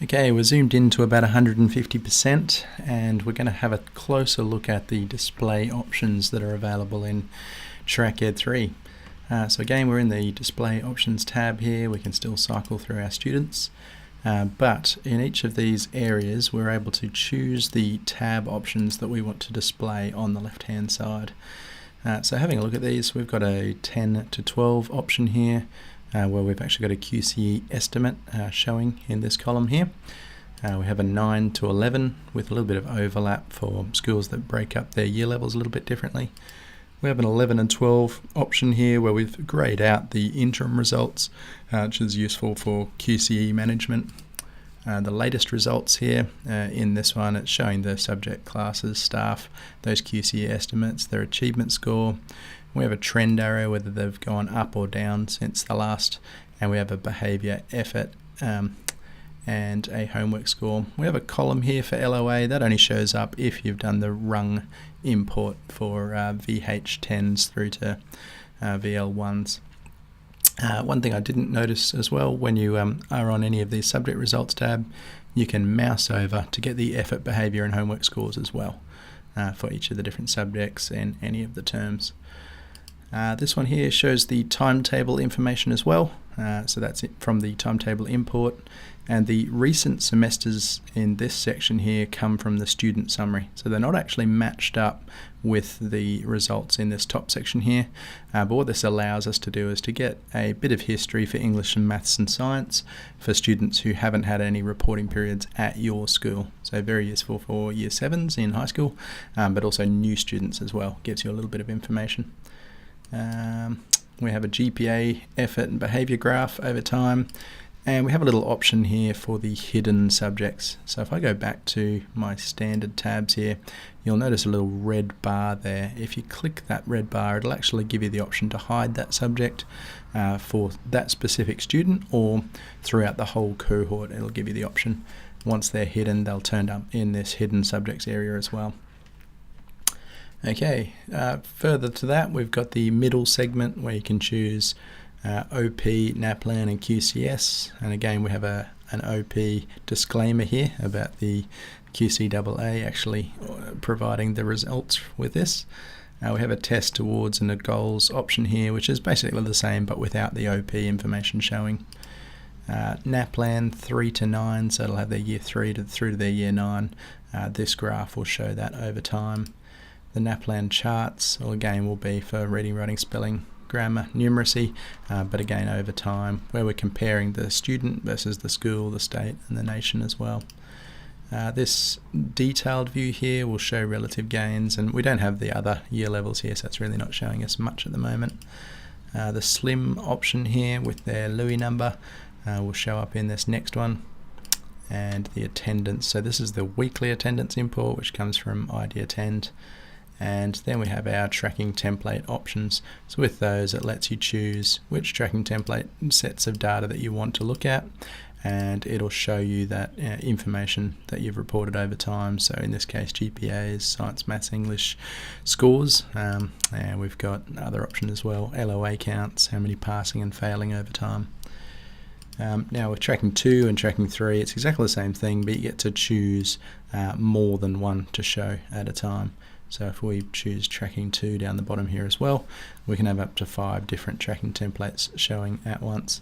Okay, we're zoomed in to about 150% and we're going to have a closer look at the display options that are available in TrackEd 3. So again, we're in the display options tab here. We can still cycle through our students, but in each of these areas we're able to choose the tab options that we want to display on the left hand side. So having a look at these, we've got a 10 to 12 option here, where we've actually got a QCE estimate showing in this column here. We have a 9 to 11 with a little bit of overlap for schools that break up their year levels a little bit differently. We have an 11 and 12 option here where we've grayed out the interim results, which is useful for QCE management. The latest results here in this one, it's showing the subject, classes, staff, those QCE estimates, their achievement score. We have a trend arrow, whether they've gone up or down since the last, and we have a behaviour effort and a homework score. We have a column here for LOA that only shows up if you've done the rung import for VH10s through to VL1s. One thing I didn't notice as well, when you are on any of these subject results tab, you can mouse over to get the effort, behaviour and homework scores as well for each of the different subjects and any of the terms. This one here shows the timetable information as well, so that's it from the timetable import, and the recent semesters in this section here come from the student summary, so they're not actually matched up with the results in this top section here, but what this allows us to do is to get a bit of history for English and Maths and Science for students who haven't had any reporting periods at your school. So very useful for Year 7s in high school, but also new students as well, gives you a little bit of information. We have a GPA, effort and behaviour graph over time, and we have a little option here for the hidden subjects. So if I go back to my standard tabs here, you'll notice a little red bar there. If you click that red bar, it'll actually give you the option to hide that subject for that specific student, or throughout the whole cohort it'll give you the option. Once they're hidden, they'll turn up in this hidden subjects area as well. Okay, further to that, we've got the middle segment where you can choose OP, NAPLAN and QCS, and again we have an OP disclaimer here about the QCAA actually providing the results with this. We have a test, awards and a goals option here, which is basically the same but without the OP information showing. NAPLAN 3 to 9, so it'll have their year 3 through to their year 9. This graph will show that over time. The NAPLAN charts, again, will be for reading, writing, spelling, grammar, numeracy, but again over time, where we're comparing the student versus the school, the state and the nation as well. This detailed view here will show relative gains, and we don't have the other year levels here, so it's really not showing us much at the moment. The SLIM option here with their Louis number will show up in this next one. And the attendance, so this is the weekly attendance import, which comes from ID Attend. And then we have our tracking template options. So with those, it lets you choose which tracking template sets of data that you want to look at, and it'll show you that information that you've reported over time. So in this case, GPAs, Science, Maths, English scores, and we've got other options as well, LOA counts, how many passing and failing over time. Now with tracking 2 and tracking 3, it's exactly the same thing, but you get to choose more than one to show at a time. So if we choose tracking 2 down the bottom here as well, we can have up to 5 different tracking templates showing at once.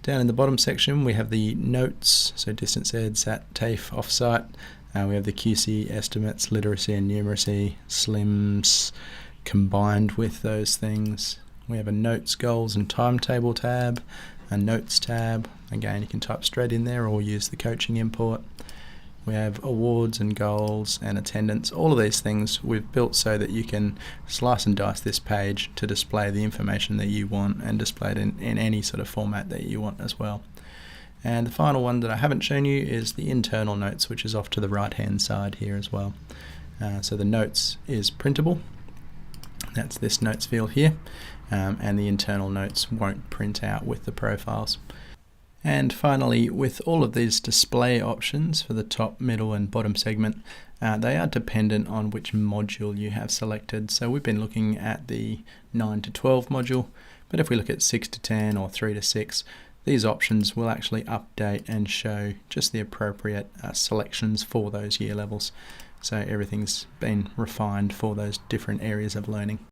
Down in the bottom section we have the notes, so distance ed, SAT, TAFE, offsite. We have the QC estimates, literacy and numeracy, SLIMs combined with those things. We have a notes, goals and timetable tab, a notes tab. Again, you can type straight in there or use the coaching import. We have awards and goals and attendance. All of these things we've built so that you can slice and dice this page to display the information that you want and display it in any sort of format that you want as well. And the final one that I haven't shown you is the internal notes, which is off to the right hand side here as well. So the notes is printable. That's this notes field here, and the internal notes won't print out with the profiles. And finally, with all of these display options for the top, middle and bottom segment, they are dependent on which module you have selected. So we've been looking at the 9 to 12 module, but if we look at 6 to 10 or 3 to 6, these options will actually update and show just the appropriate selections for those year levels. So everything's been refined for those different areas of learning.